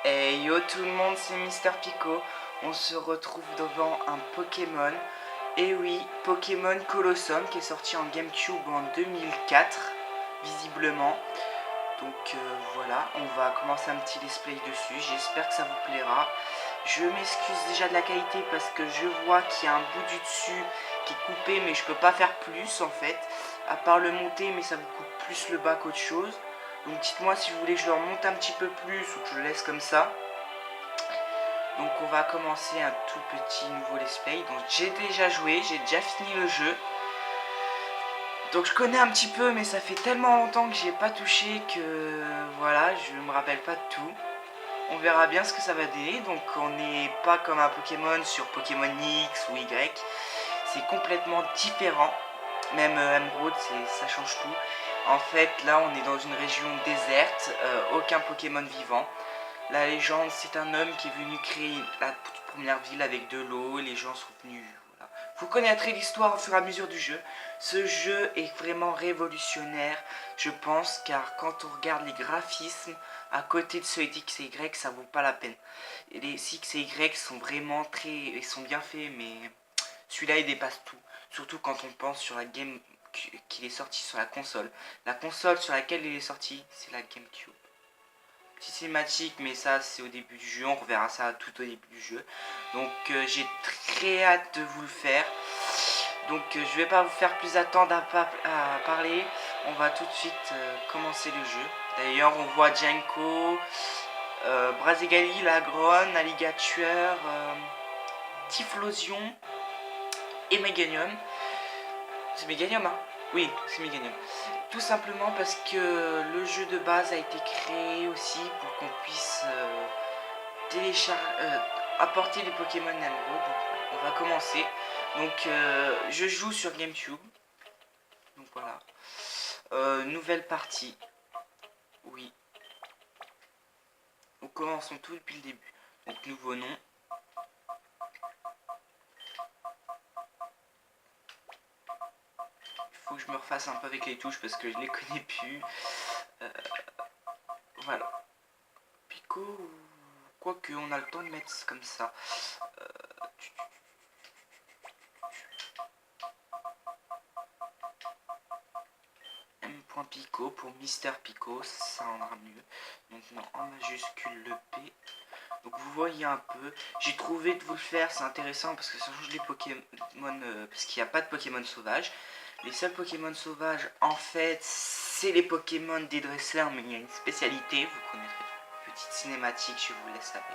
Hey yo tout le monde, c'est Mister Pico. On se retrouve devant un Pokémon. Et oui, Pokémon Colossum qui est sorti en GameCube en 2004, visiblement. Donc voilà, on va commencer un petit display dessus. J'espère que ça vous plaira. Je m'excuse déjà de la qualité parce que je vois qu'il y a un bout du dessus qui est coupé, mais je peux pas faire plus en fait. À part le monter, mais ça vous coupe plus le bas qu'autre chose. Donc dites-moi si vous voulez que je le remonte un petit peu plus ou que je le laisse comme ça. Donc on va commencer un tout petit nouveau let's play. Donc j'ai déjà joué, j'ai déjà fini le jeu. Donc je connais un petit peu, mais ça fait tellement longtemps que j'ai pas touché que voilà, je me rappelle pas de tout. On verra bien ce que ça va donner. Donc on n'est pas comme un Pokémon sur Pokémon X ou Y. C'est complètement différent. Même Emerald, ça change tout. En fait, là on est dans une région déserte, aucun Pokémon vivant. La légende, c'est un homme qui est venu créer la toute première ville avec de l'eau, et les gens sont venus. Voilà. Vous connaîtrez l'histoire au fur et à mesure du jeu. Ce jeu est vraiment révolutionnaire, je pense, car quand on regarde les graphismes, à côté de ceux X et Y, ça vaut pas la peine. Et les X et Y sont vraiment ils sont bien faits, mais celui-là il dépasse tout. Surtout quand on pense sur la game qu'il est sorti sur la console. La console sur laquelle il est sorti, c'est la GameCube. Petite cinématique, mais ça c'est au début du jeu, on reverra ça tout au début du jeu. Donc j'ai très hâte de vous le faire. Donc je vais pas vous faire plus attendre à parler. On va tout de suite commencer le jeu. D'ailleurs on voit Janko, Brazegali, Lagron, Alligatueur, Typhlosion et Meganium. C'est Meganium hein? Oui, c'est Meganium. Tout simplement parce que le jeu de base a été créé aussi pour qu'on puisse apporter les Pokémon Emerald. On va commencer. Donc je joue sur GameCube. Donc voilà. Nouvelle partie. Oui. Donc commençons tout depuis le début. Donc nouveau nom. Il faut que je me refasse un peu avec les touches parce que je les connais plus. Euh, voilà. Pico. Quoique on a le temps de mettre comme ça. M.Pico pour Mister Pico, ça rendra mieux. Maintenant en majuscule le P. Donc vous voyez un peu, j'ai trouvé de vous le faire, c'est intéressant parce que ça change les Pokémon, parce qu'il n'y a pas de Pokémon sauvages. Les seuls Pokémon sauvages, en fait, c'est les Pokémon des dresseurs, mais il y a une spécialité, vous connaîtrez une petite cinématique, je vous laisse avec.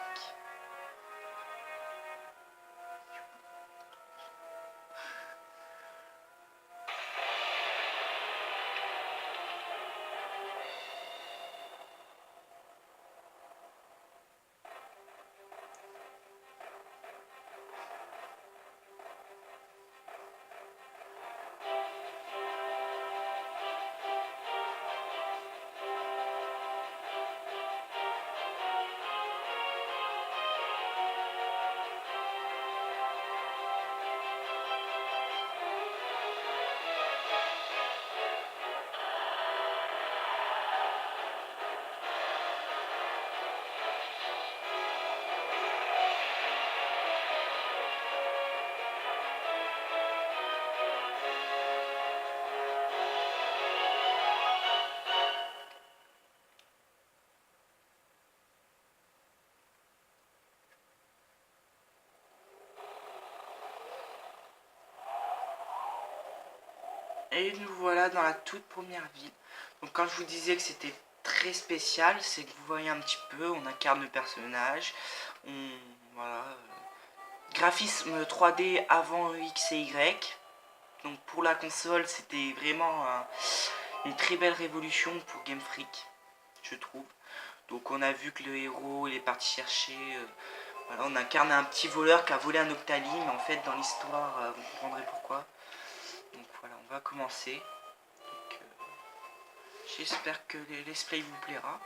Et nous voilà dans la toute première ville. Donc quand je vous disais que c'était très spécial, c'est que vous voyez un petit peu, on incarne le personnage, voilà, graphisme 3D avant X et Y. Donc pour la console, c'était vraiment une très belle révolution pour Game Freak, je trouve. Donc on a vu que le héros il est parti chercher, voilà, on incarne un petit voleur qui a volé un Octali, mais en fait dans l'histoire, vous comprendrez pourquoi. Donc voilà, on va commencer. J'espère que les let's play vous plaira.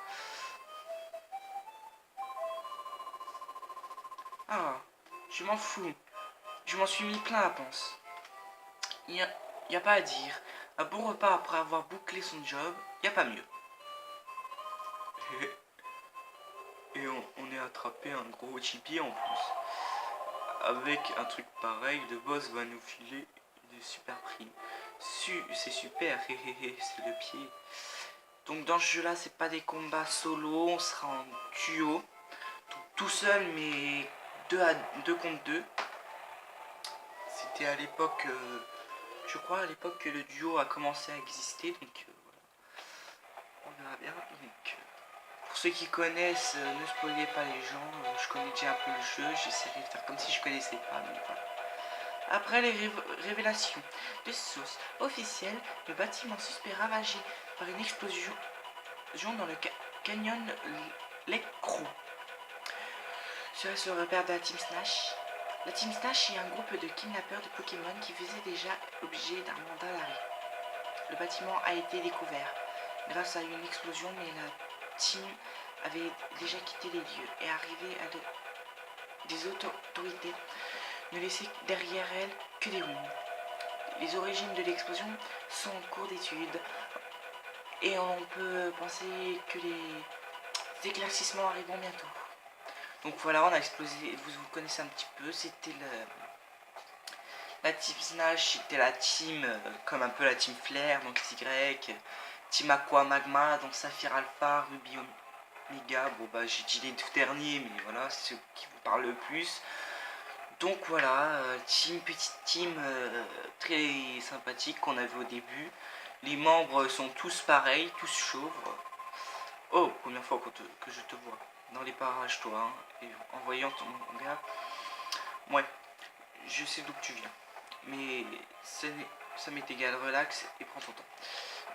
Ah, je m'en fous. Je m'en suis mis plein la panse. Y a pas à dire. Un bon repas après avoir bouclé son job, y a pas mieux. Et on est venez attraper un gros chibier en plus. Avec un truc pareil, le boss va nous filer des super primes. C'est super, c'est le pied. Donc dans ce jeu là, c'est pas des combats solo, on sera en duo. Tout seul, mais 2 contre 2. C'était à l'époque, je crois à l'époque que le duo a commencé à exister, donc voilà. On verra bien. Donc, pour ceux qui connaissent, ne spoilez pas les gens, je connais déjà un peu le jeu, j'essaierai de faire comme si je connaissais pas, mais voilà. Après les révélations de sources officielles, le bâtiment suspect ravagé par une explosion dans le canyon Lekro. Serait ce repère de la Team Snash. La Team Snash est un groupe de kidnappeurs de Pokémon qui faisait déjà l'objet d'un mandat d'arrêt. Le bâtiment a été découvert grâce à une explosion, mais la team avait déjà quitté les lieux et arrivé à des autorités ne laissaient derrière elles que des ruines. Les origines de l'explosion sont en cours d'étude et on peut penser que les éclaircissements arriveront bientôt. Donc voilà, on a explosé, vous connaissez un petit peu, c'était la Team Snash, c'était la team, comme un peu la Team Flare, donc Y, Team Aqua Magma, donc Saphir Alpha, Ruby Omega, bon bah j'ai dit les tout derniers, mais voilà, c'est ceux qui vous parlent le plus. Donc voilà, petite team très sympathique qu'on avait au début. Les membres sont tous pareils, tous chauves. Oh, première fois que je te vois dans les parages, toi, hein, et en voyant ton gars. Ouais, je sais d'où tu viens, mais ça m'est égal, relax et prends ton temps.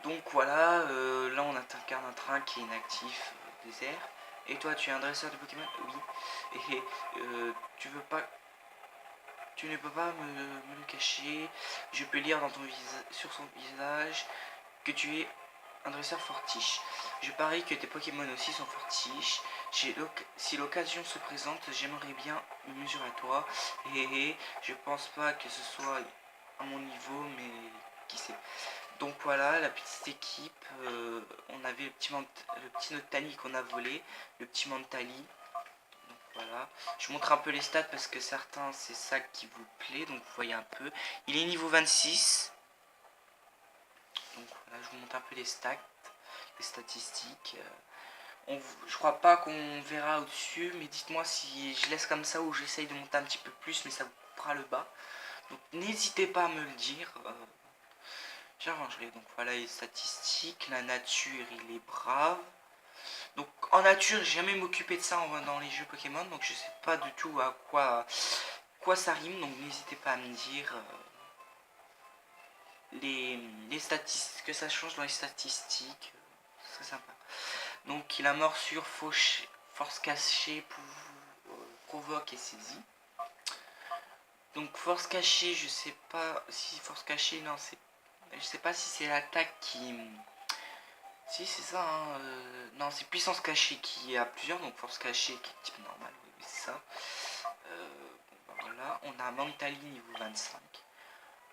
Donc voilà, là on incarne un train qui est inactif, désert. Et toi, tu es un dresseur de Pokémon? Oui. Et tu ne peux pas me le cacher. Je peux lire sur son visage que tu es un dresseur fortiche. Je parie que tes Pokémon aussi sont fortiches. Si l'occasion se présente, j'aimerais bien une mesure à toi. Et je pense pas que ce soit à mon niveau, mais qui sait. Donc voilà, la petite équipe. On avait le petit Noctali qu'on a volé, le petit Mentali. Donc voilà, je montre un peu les stats parce que certains c'est ça qui vous plaît, donc vous voyez un peu. Il est niveau 26. Donc voilà, je vous montre un peu les stats, les statistiques. Je crois pas qu'on verra au-dessus, mais dites-moi si je laisse comme ça ou j'essaye de monter un petit peu plus, mais ça vous fera le bas. Donc n'hésitez pas à me le dire. J'arrangerai. Donc voilà les statistiques, la nature, il est brave. Donc en nature, j'ai jamais m'occupé de ça dans les jeux Pokémon, donc je sais pas du tout à quoi ça rime, donc n'hésitez pas à me dire les statistiques, que ça change dans les statistiques, c'est sympa. Donc il a morsure, force cachée, provoque et saisie. Donc force cachée, je sais pas si force cachée, non c'est, je sais pas si c'est l'attaque qui, si c'est ça, hein, non c'est puissance cachée qui a plusieurs, donc force cachée qui est type normal, oui c'est ça. Bon, voilà, on a Mentali niveau 25.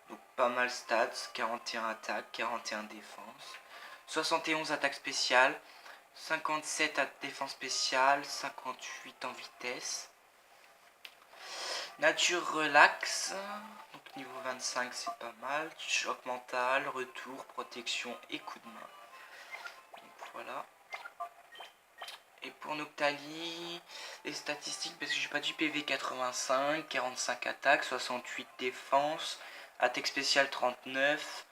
Donc pas mal stats, 41 attaques, 41 défense, 71 attaques spéciales, 57 à défense spéciale, 58 en vitesse. Nature relax, donc niveau 25 c'est pas mal, choc mental, retour, protection et coup de main. Donc voilà. Et pour Noctali, les statistiques, parce que j'ai pas du PV 85, 45 attaques, 68 défense, attaque spéciale 39,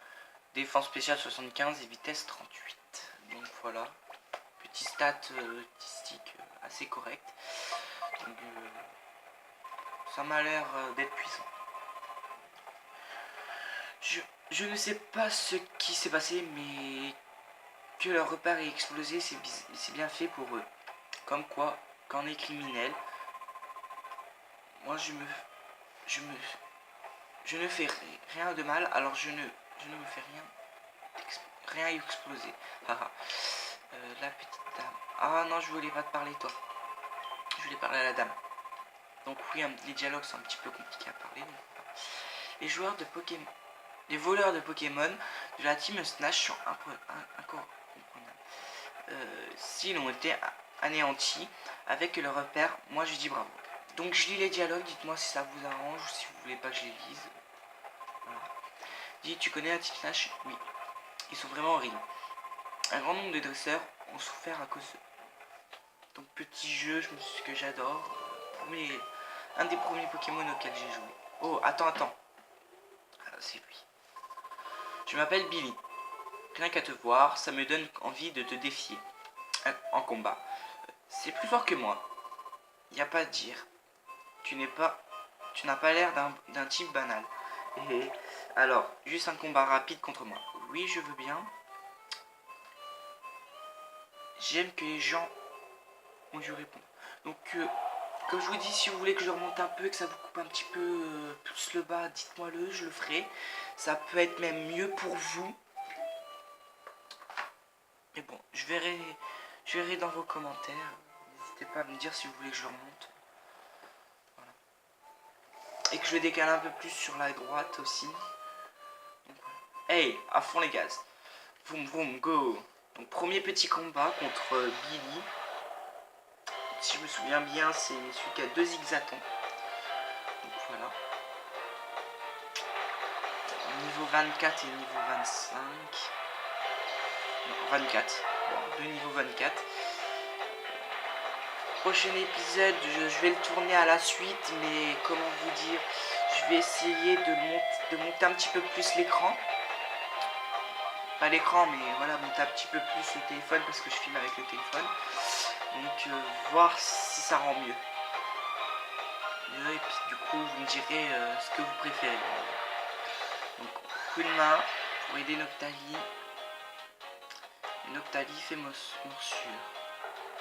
défense spéciale 75 et vitesse 38. Donc voilà, petit stat statistique assez correct. Donc, ça m'a l'air d'être puissant. Je ne sais pas ce qui s'est passé, mais que leur repère ait explosé, c'est bien fait pour eux. Comme quoi, quand on est criminel, moi je ne fais rien de mal, alors je ne me fais rien exploser. La petite dame. Ah non, je voulais pas te parler toi. Je voulais parler à la dame. Donc oui, les dialogues sont un petit peu compliqués à parler. Donc, les joueurs de Pokémon, les voleurs de Pokémon de la team Snash sont incompréhensibles. S'ils ont été anéantis, avec le repère, moi je dis bravo. Donc je lis les dialogues, dites-moi si ça vous arrange ou si vous voulez pas que je les lise. Voilà. Dis, tu connais un type Nash? Oui. Ils sont vraiment horribles. Un grand nombre de dresseurs ont souffert à cause d'eux. Donc petit jeu, que j'adore. Un des premiers Pokémon auxquels j'ai joué. Oh, attends. Ah, c'est lui. Je m'appelle Billy. Rien qu'à te voir, ça me donne envie de te défier. En combat. C'est plus fort que moi. Y a pas à dire. Tu n'as pas l'air d'un type banal. Et alors, juste un combat rapide contre moi. Oui, je veux bien. J'aime que les gens ont dû répondre. Donc, comme je vous dis, si vous voulez que je remonte un peu, que ça vous coupe un petit peu plus le bas, dites-moi-le, je le ferai. Ça peut être même mieux pour vous. Mais bon, je verrai dans vos commentaires. N'hésitez pas à me dire si vous voulez que je remonte. Voilà. Et que je décale un peu plus sur la droite aussi. Donc, voilà. Hey, à fond les gaz. Vroom vroom, go. Donc premier petit combat contre Billy. Si je me souviens bien, c'est celui qui a 2 zigzatons. Donc voilà. Niveau 24 et niveau 25. Non, 24. Bon, 2 niveaux 24. Prochain épisode, je vais le tourner à la suite, mais comment vous dire, je vais essayer de monter un petit peu plus l'écran. Pas l'écran, mais voilà, monter un petit peu plus le téléphone parce que je filme avec le téléphone. Donc voir si ça rend mieux. Et puis du coup, vous me direz ce que vous préférez. Donc coup de main pour aider Noctali. Noctali fait morsure.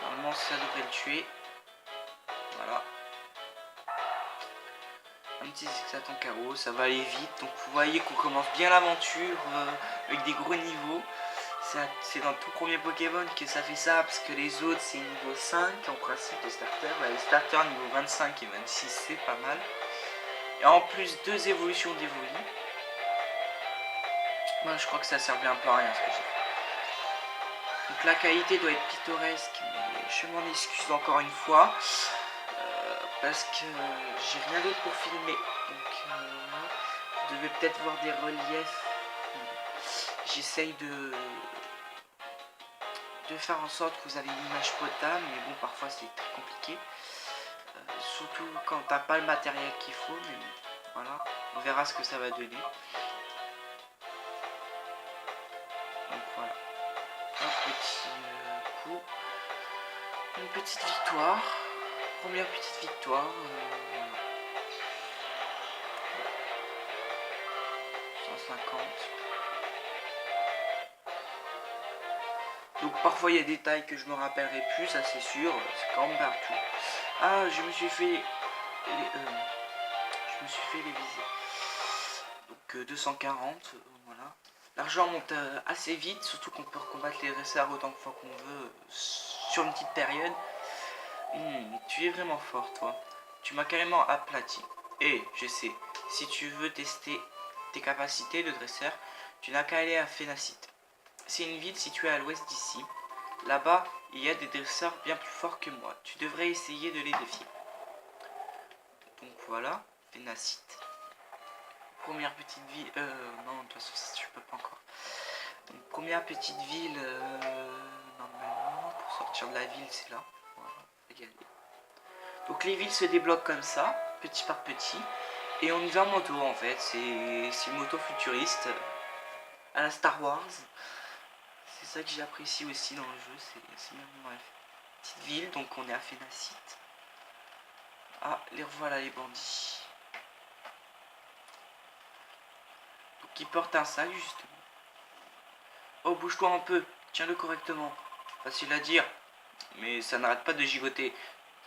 Normalement ça devrait le tuer. Voilà. Un petit zigzag en carreau, ça va aller vite. Donc vous voyez qu'on commence bien l'aventure avec des gros niveaux. C'est dans le tout premier Pokémon que ça fait ça, parce que les autres c'est niveau 5 en principe les starters. Là, les starters niveau 25 et 26 c'est pas mal. Et en plus 2 évolutions d'Evoli. Moi je crois que ça servait un peu à rien ce que j'ai fait. Donc la qualité doit être pittoresque, mais je m'en excuse encore une fois. Parce que j'ai rien d'autre pour filmer. Donc vous devez peut-être voir des reliefs. J'essaye de faire en sorte que vous avez une image potable, mais bon parfois c'est très compliqué. Surtout quand t'as pas le matériel qu'il faut, mais bon, voilà, on verra ce que ça va donner. Donc voilà, un petit coup, une petite victoire, première petite victoire, voilà. 150. Donc parfois il y a des tailles que je me rappellerai plus, ça c'est sûr, c'est quand même partout. Ah, je me suis fait les viser. Donc 240, voilà. L'argent monte assez vite, surtout qu'on peut combattre les dresseurs autant de fois qu'on veut sur une petite période. Tu es vraiment fort toi. Tu m'as carrément aplati. Et je sais, si tu veux tester tes capacités de dresseur, tu n'as qu'à aller à Phénacite. C'est une ville située à l'ouest d'ici. Là-bas, il y a des dresseurs bien plus forts que moi. Tu devrais essayer de les défier. Donc voilà, Phénacite. Première petite ville... non, de toute façon, je peux pas encore. Donc, première petite ville... normalement, pour sortir de la ville, c'est là. Voilà, égaler. Donc les villes se débloquent comme ça, petit par petit. Et on y va en moto, en fait. C'est une moto futuriste. À la Star Wars. C'est ça que j'apprécie aussi dans le jeu. C'est même bref. Petite ville, donc on est à Phénacite. Ah, les revoilà les bandits. Donc ils portent un sac justement. Oh, bouge-toi un peu, tiens-le correctement. Facile à dire, mais ça n'arrête pas de gigoter.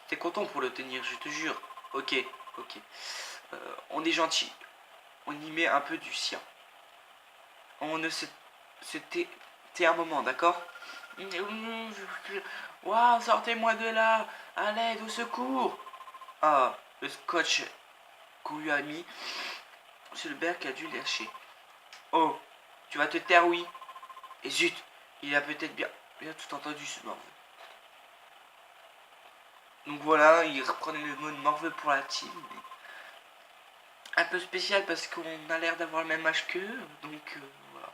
T'es content pour le tenir, je te jure. Ok. On est gentil. On y met un peu du sien. On ne se... T'es un moment, d'accord? Waouh, sortez-moi de là! À l'aide, au secours! Ah, le scotch qu'on lui a mis, c'est le bec qui a dû lâcher. Oh, tu vas te taire, oui. Et zut, il a peut-être bien tout entendu ce morve. Donc voilà, ils reprennent le mode Marvel pour la team. Un peu spécial parce qu'on a l'air d'avoir le même âge qu'eux. Donc voilà.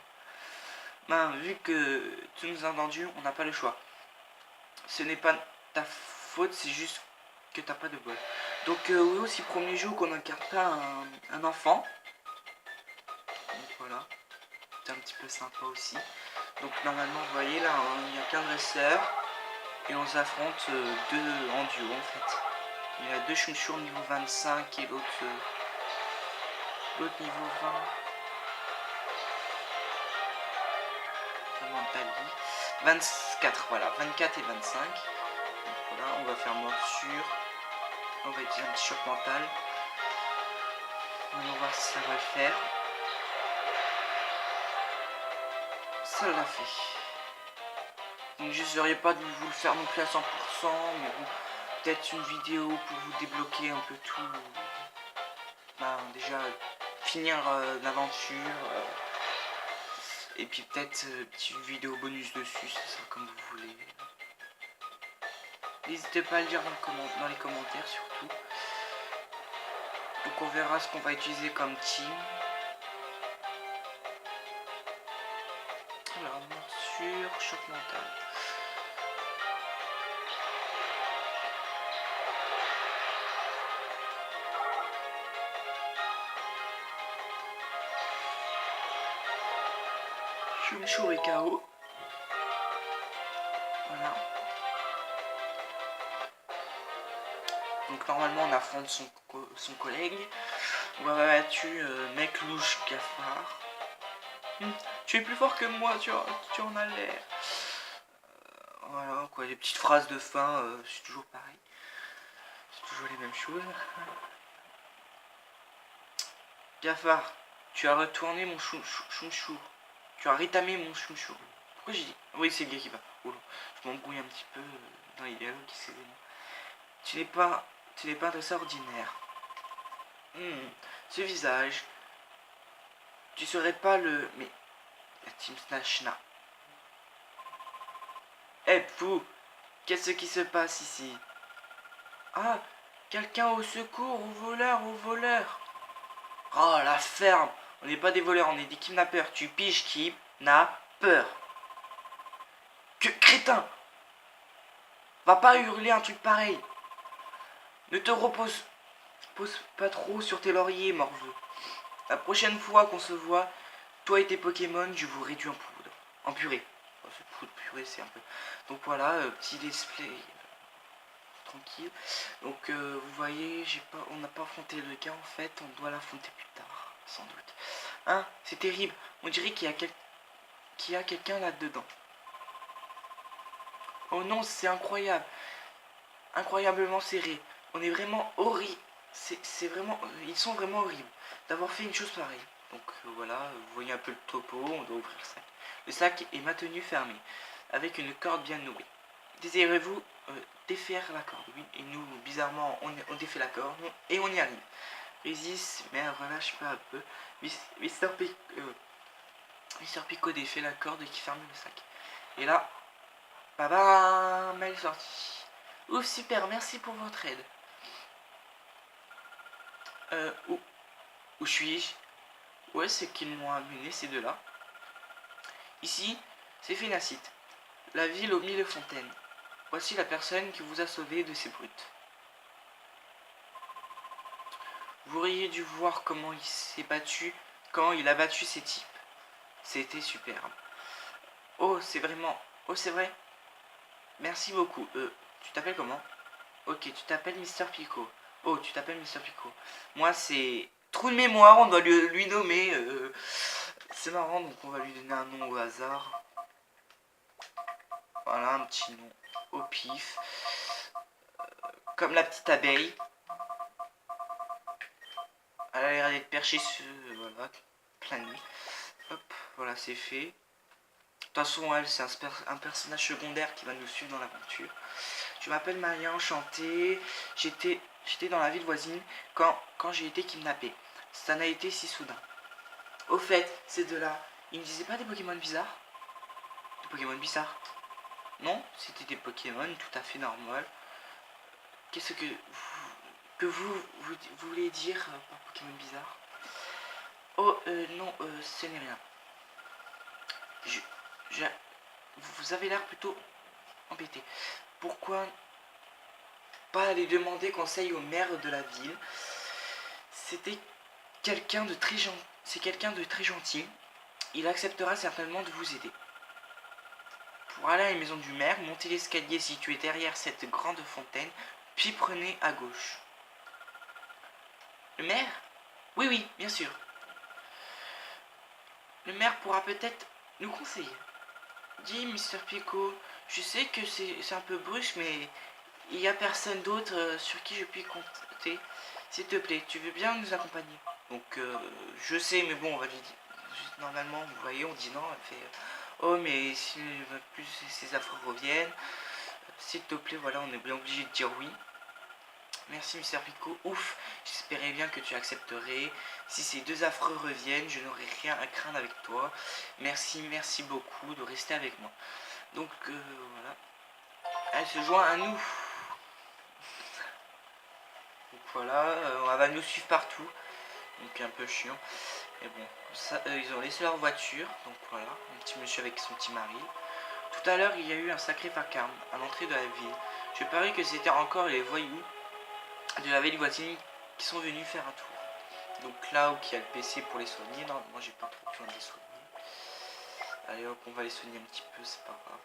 Ben, vu que tu nous as entendu, on n'a pas le choix. Ce n'est pas ta faute, c'est juste que t'as pas de bol. Donc oui, aussi premier jour qu'on incarne pas un enfant. Donc voilà. C'est un petit peu sympa aussi. Donc normalement, vous voyez là, il y a qu'un dresseur. Et on s'affronte deux en duo en fait. Il y a deux chouchours niveau 25 et l'autre niveau 20. Mentali. 24, voilà, 24 et 25. Donc voilà, on va faire morsure. On va utiliser un petit choc mental. On va voir si ça va le faire. Ça l'a fait. Donc j'essaierai pas de vous le faire non plus à 100%, mais bon, peut-être une vidéo pour vous débloquer un peu tout. Ben, déjà finir l'aventure. Et puis peut-être petite vidéo bonus dessus, c'est ça comme vous voulez. N'hésitez pas à le dire dans les commentaires surtout. Donc on verra ce qu'on va utiliser comme team. Alors, morsure, choc mental. Chouchou et KO. Voilà. Donc normalement on affronte son collègue. On va battu mec louche cafard. Tu es plus fort que moi, tu en as l'air. Voilà quoi, les petites phrases de fin, c'est toujours pareil. C'est toujours les mêmes choses. Cafard, tu as retourné mon chouchou. Tu as rétamé mon chouchou. Pourquoi j'ai dit? Oui, c'est le gars qui va. Oh là, je m'embrouille un petit peu dans les dialogues, excusez-moi. Tu n'es pas un dresseur ordinaire. Ce visage. Tu serais pas le. Mais. La team Snatchna. Eh, fou! Qu'est-ce qui se passe ici? Ah! Quelqu'un au secours! Au voleur! Au voleur! Oh, la ferme! On n'est pas des voleurs, on est des kidnappeurs. Tu piges kidnappeur. Que crétin! Va pas hurler un truc pareil. Ne te repose pas trop sur tes lauriers, morveux. La prochaine fois qu'on se voit, toi et tes Pokémon, je vous réduis en poudre. En purée. Oh, poudre, purée, c'est un peu... Donc voilà, petit display tranquille. Donc vous voyez, on n'a pas affronté le gars en fait, on doit l'affronter plus tard, sans doute. Hein, c'est terrible. On dirait qu'il y a quelqu'un là-dedans. Oh non, c'est incroyable. Incroyablement serré. On est vraiment horrible. C'est vraiment... Ils sont vraiment horribles d'avoir fait une chose pareille. Donc voilà, vous voyez un peu le topo, on doit ouvrir le sac. Le sac est maintenu fermé, avec une corde bien nouée. Désirez-vous défaire la corde? Oui, et nous, bizarrement, on défait la corde et on y arrive. Résiste, mais relâche pas un peu. Mister Pico défait la corde qui ferme le sac. Et là, bam, elle est sortie. Ouf, super, merci pour votre aide. Où suis-je? Ouais, c'est qu'ils m'ont amené ces deux-là. Ici, c'est Phénacite, la ville aux mille fontaines. Voici la personne qui vous a sauvé de ces brutes. Vous auriez dû voir comment il s'est battu quand il a battu ces types. C'était superbe. Oh, c'est vraiment... Oh, c'est vrai. Merci beaucoup. Tu t'appelles comment? Ok, tu t'appelles Mister Pico. Oh, tu t'appelles Mister Pico. Moi, c'est... Trou de mémoire, on doit lui nommer. C'est marrant, donc on va lui donner un nom au hasard. Voilà, un petit nom au pif. Comme la petite abeille. Elle a l'air d'être perchée sur... Voilà, plein de nuit. Hop, voilà, c'est fait. De toute façon, elle, c'est un personnage secondaire qui va nous suivre dans l'aventure. Je m'appelle Maria, enchantée. J'étais dans la ville voisine quand j'ai été kidnappé. Ça n'a été si soudain. Au fait, ces deux-là, ils ne disaient pas des Pokémon bizarres? Des Pokémon bizarres? Non, c'était des Pokémon tout à fait normaux. Qu'est-ce que vous voulez dire par Pokémon bizarre? Oh, non, ce n'est rien. Je, vous avez l'air plutôt embêté. Pourquoi pas aller demander conseil au maire de la ville? C'était quelqu'un de très gentil. C'est quelqu'un de très gentil. Il acceptera certainement de vous aider. Pour aller à la maison du maire, montez l'escalier situé derrière cette grande fontaine, puis prenez à gauche. Le maire? Oui, oui, bien sûr. Le maire pourra peut-être nous conseiller. Dis, Mr. Pico, je sais que c'est un peu brusque, mais il n'y a personne d'autre sur qui je puis compter. S'il te plaît, tu veux bien nous accompagner? Donc, je sais, mais bon, on va lui dire. Normalement, vous voyez, on dit non, elle fait oh, mais si plus ces affres reviennent, s'il te plaît, voilà, on est bien obligé de dire oui. Merci, Mr. Pico. Ouf, j'espérais bien que tu accepterais. Si ces deux affreux reviennent, je n'aurai rien à craindre avec toi. Merci beaucoup de rester avec moi. Donc, voilà. Elle se joint à nous. Donc voilà, elle va nous suivre partout. Donc un peu chiant. Mais bon, ça, ils ont laissé leur voiture. Donc voilà, un petit monsieur avec son petit mari. Tout à l'heure, il y a eu un sacré vacarme à l'entrée de la ville. Je parie que c'était encore les voyous de la ville voisine qui sont venus faire un tour. Donc là où il y a le PC pour les soigner. Non, moi j'ai pas trop besoin de les soigner. Allez hop, on va les soigner un petit peu, c'est pas grave.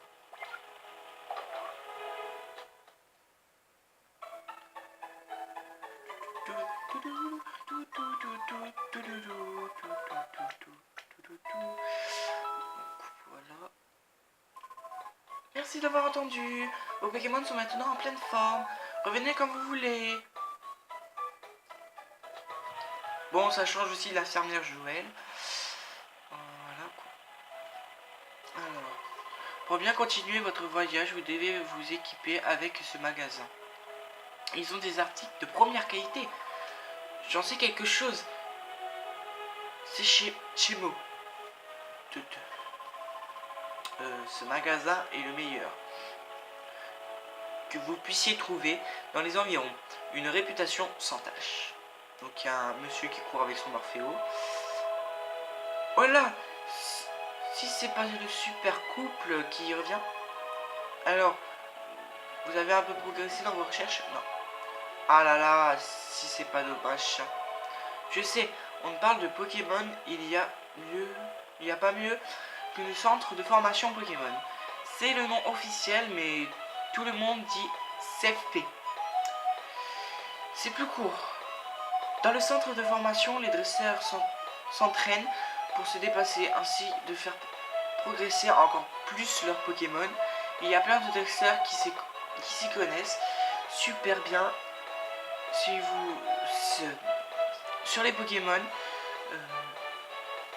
Voilà. Merci d'avoir entendu. Vos Pokémon sont maintenant en pleine forme. Revenez quand vous voulez. Bon, ça change aussi la fermière Joël. Voilà quoi. Alors, pour bien continuer votre voyage, vous devez vous équiper avec ce magasin. Ils ont des articles de première qualité. J'en sais quelque chose. C'est chez Mo. Ce magasin est le meilleur que vous puissiez trouver dans les environs. Une réputation sans tâche. Donc il y a un monsieur qui court avec son Morphéo. Voilà. Si c'est pas le super couple qui revient. Alors, vous avez un peu progressé dans vos recherches? Non. Ah là là, si c'est pas dommage. Je sais, on parle de Pokémon, il y a pas mieux que le centre de formation Pokémon. C'est le nom officiel, mais tout le monde dit CFP. C'est plus court. Dans le centre de formation, les dresseurs s'entraînent pour se dépasser, ainsi de faire progresser encore plus leurs Pokémon. Il y a plein de dresseurs qui s'y connaissent super bien. Sur les Pokémon,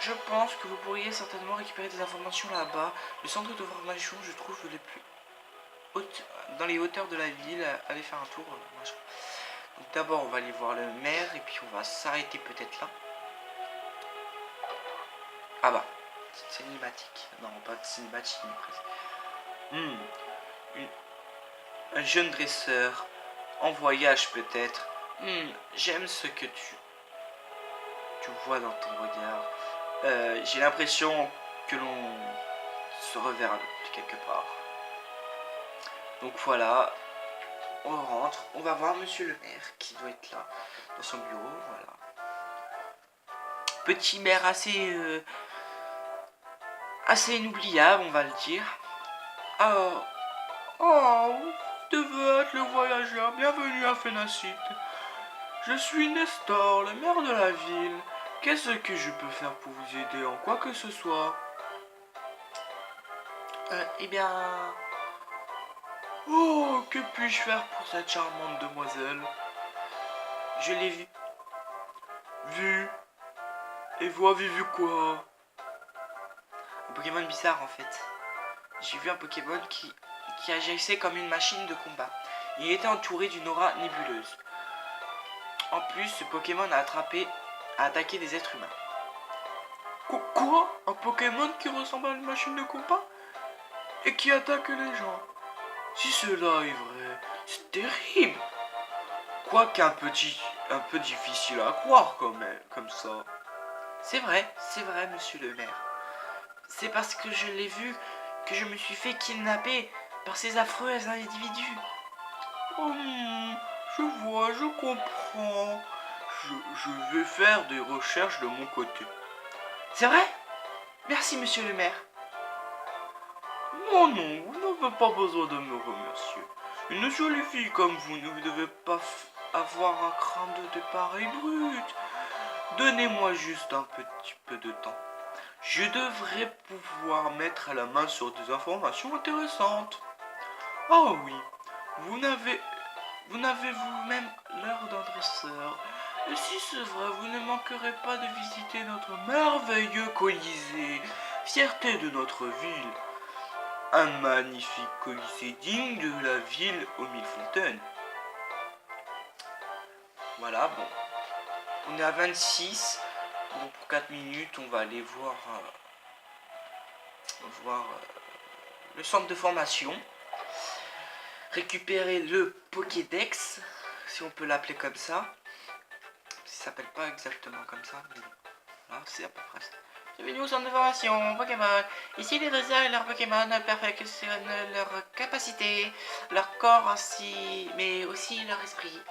je pense que vous pourriez certainement récupérer des informations là-bas. Le centre de formation, je trouve, les plus hautes, dans les hauteurs de la ville. Allez faire un tour. Donc d'abord, on va aller voir le maire et puis on va s'arrêter peut-être là. Ah bah, cinématique. Non, pas de cinématique, mais presque. Un jeune dresseur, en voyage peut-être. J'aime ce que tu vois dans ton regard. J'ai l'impression que l'on se reverra de quelque part. Donc voilà, on rentre, on va voir monsieur le maire qui doit être là, dans son bureau, voilà. Petit maire assez inoubliable, on va le dire. Alors, oh, vous devez être le voyageur, bienvenue à Phénacite. Je suis Nestor, le maire de la ville. Qu'est-ce que je peux faire pour vous aider en quoi que ce soit? Eh bien... Oh, que puis-je faire pour cette charmante demoiselle? Je l'ai vue. Vu? Et vous avez vu quoi? Un Pokémon bizarre en fait. J'ai vu un Pokémon qui agissait comme une machine de combat. Il était entouré d'une aura nébuleuse. En plus, ce Pokémon a attaqué des êtres humains. Quoi? Un Pokémon qui ressemble à une machine de combat? Et qui attaque les gens? Si cela est vrai, c'est terrible. Quoique un peu difficile à croire quand même, comme ça. C'est vrai, monsieur le maire. C'est parce que je l'ai vu que je me suis fait kidnapper par ces affreux individus. Je vois, je comprends. Je vais faire des recherches de mon côté. C'est vrai? Merci, monsieur le maire. Non, non, vous n'avez pas besoin de me remercier. Une jolie fille comme vous ne devez pas avoir à craindre de pareilles brutes. Donnez-moi juste un petit peu de temps. Je devrais pouvoir mettre la main sur des informations intéressantes. Ah oui, vous n'avez vous-même l'air d'un dresseur. Et si c'est vrai, vous ne manquerez pas de visiter notre merveilleux Colisée, fierté de notre ville. Un magnifique Colisée digne de la ville aux mille fontaines. Voilà, bon. On est à 26. Bon, pour 4 minutes, on va aller voir le centre de formation. Récupérer le Pokédex, si on peut l'appeler comme ça. Ça s'appelle pas exactement comme ça, mais voilà, c'est à peu près ça. Bienvenue au centre de formation Pokémon. Ici, les dresseurs et leurs Pokémon perfectionnent leur capacité, leur corps ainsi, mais aussi leur esprit.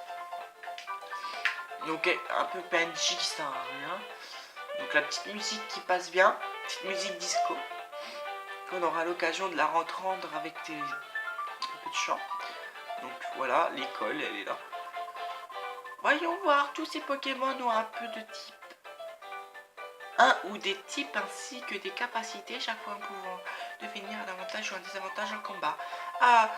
Donc, un peu PNJ qui sert à rien. Donc, la petite musique qui passe bien, petite musique disco. On aura l'occasion de la reprendre avec un peu de chant. Donc, voilà, l'école, elle est là. Voyons voir, tous ces Pokémon ont un peu de type. Un ou des types ainsi que des capacités, chaque fois pouvant devenir un avantage ou un désavantage en combat. Ah,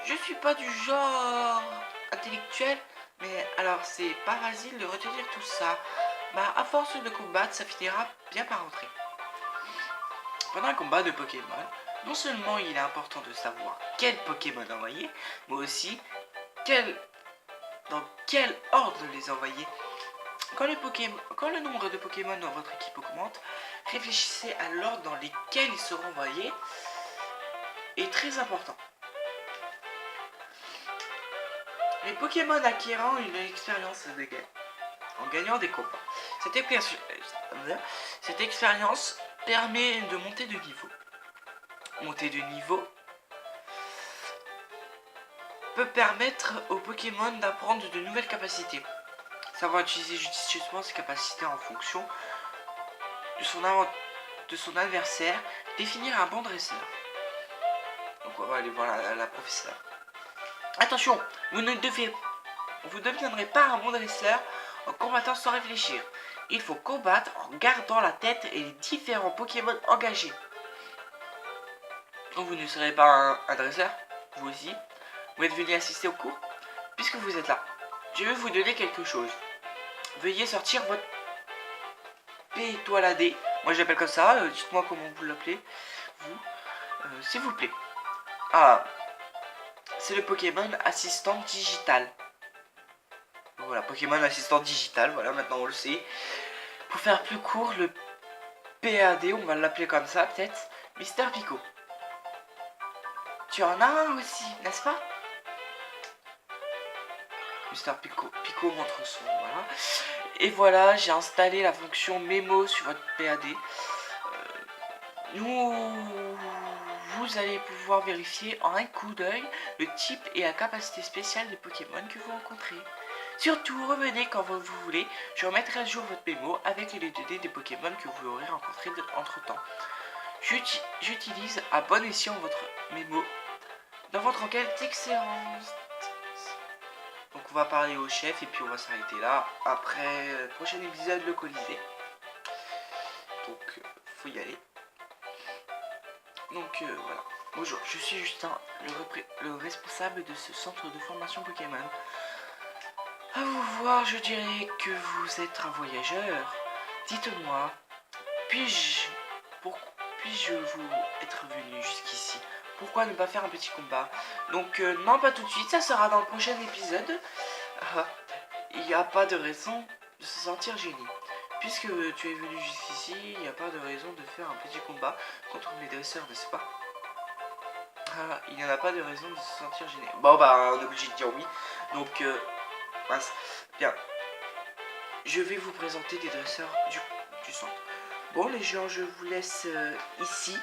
je suis pas du genre intellectuel, mais alors c'est pas facile de retenir tout ça. Bah, à force de combattre, ça finira bien par rentrer. Pendant un combat de Pokémon, non seulement il est important de savoir quel Pokémon envoyer, mais aussi dans quel ordre les envoyer. Quand le nombre de Pokémon dans votre équipe augmente, réfléchissez à l'ordre dans lequel ils seront envoyés. Est très important. Les Pokémon acquérant une expérience de guerre en gagnant des combats. Cette expérience permet de monter de niveau. Monter de niveau peut permettre aux Pokémon d'apprendre de nouvelles capacités. Savoir utiliser judicieusement ses capacités en fonction de son adversaire, définir un bon dresseur. Donc on va aller voir la professeure. Attention, vous ne deviendrez pas un bon dresseur en combattant sans réfléchir. Il faut combattre en gardant la tête et les différents Pokémon engagés. Donc vous ne serez pas un dresseur, vous aussi. Vous êtes venu assister au cours. Puisque vous êtes là, je vais vous donner quelque chose. Veuillez sortir votre Pétoiladé. Moi j'appelle comme ça, dites-moi comment vous l'appelez, vous, s'il vous plaît. Ah, c'est le Pokémon assistant digital. Voilà, Pokémon assistant digital, voilà, maintenant on le sait. Pour faire plus court, le PAD, on va l'appeler comme ça peut-être, Mister Pico. Tu en as un aussi, n'est-ce pas? Mister Pico montre son, voilà. Et voilà, j'ai installé la fonction mémo sur votre PAD. Vous allez pouvoir vérifier en un coup d'œil le type et la capacité spéciale des Pokémon que vous rencontrez. Surtout, revenez quand vous voulez, je remettrai à jour votre mémo avec les données des Pokémon que vous aurez rencontrés entre temps. J'utilise à bon escient votre mémo dans votre enquête d'excellence. Donc on va parler au chef et puis on va s'arrêter là. Après le prochain épisode, le Colisée. Donc faut y aller. Donc voilà. Bonjour, je suis Justin, le responsable de ce centre de formation Pokémon. À vous voir, je dirais que vous êtes un voyageur. Dites-moi, puis-je vous être venu jusqu'ici? Pourquoi ne pas faire un petit combat? Donc non, pas tout de suite, ça sera dans le prochain épisode. Il n'y a pas de raison de se sentir gêné. Puisque tu es venu jusqu'ici, il n'y a pas de raison de faire un petit combat contre mes dresseurs, n'est-ce pas? Il n'y en a pas de raison de se sentir gêné. Bon bah on est obligé de dire oui. Donc mince. Bien. Je vais vous présenter des dresseurs du centre. Bon les gens, je vous laisse ici.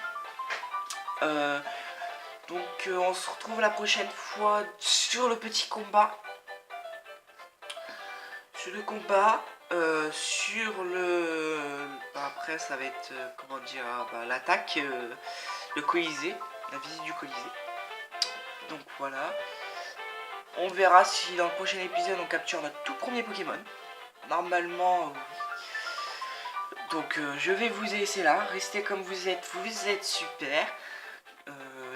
Donc on se retrouve la prochaine fois sur le petit combat. Sur le combat, sur le... après ça va être, comment dire, l'attaque, le Colisée, la visite du Colisée. Donc voilà. On verra si dans le prochain épisode on capture notre tout premier Pokémon. Normalement, oui. Donc je vais vous laisser là. Restez comme vous êtes super.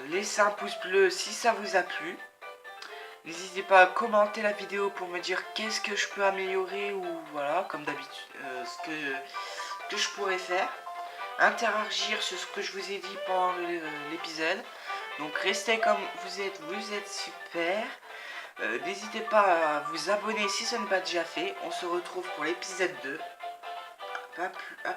Laissez un pouce bleu si ça vous a plu. N'hésitez pas à commenter la vidéo pour me dire qu'est-ce que je peux améliorer ou voilà, comme d'habitude, ce que je pourrais faire. Interagir sur ce que je vous ai dit pendant l'épisode. Donc restez comme vous êtes super. N'hésitez pas à vous abonner si ce n'est pas déjà fait. On se retrouve pour l'épisode 2. À plus tard.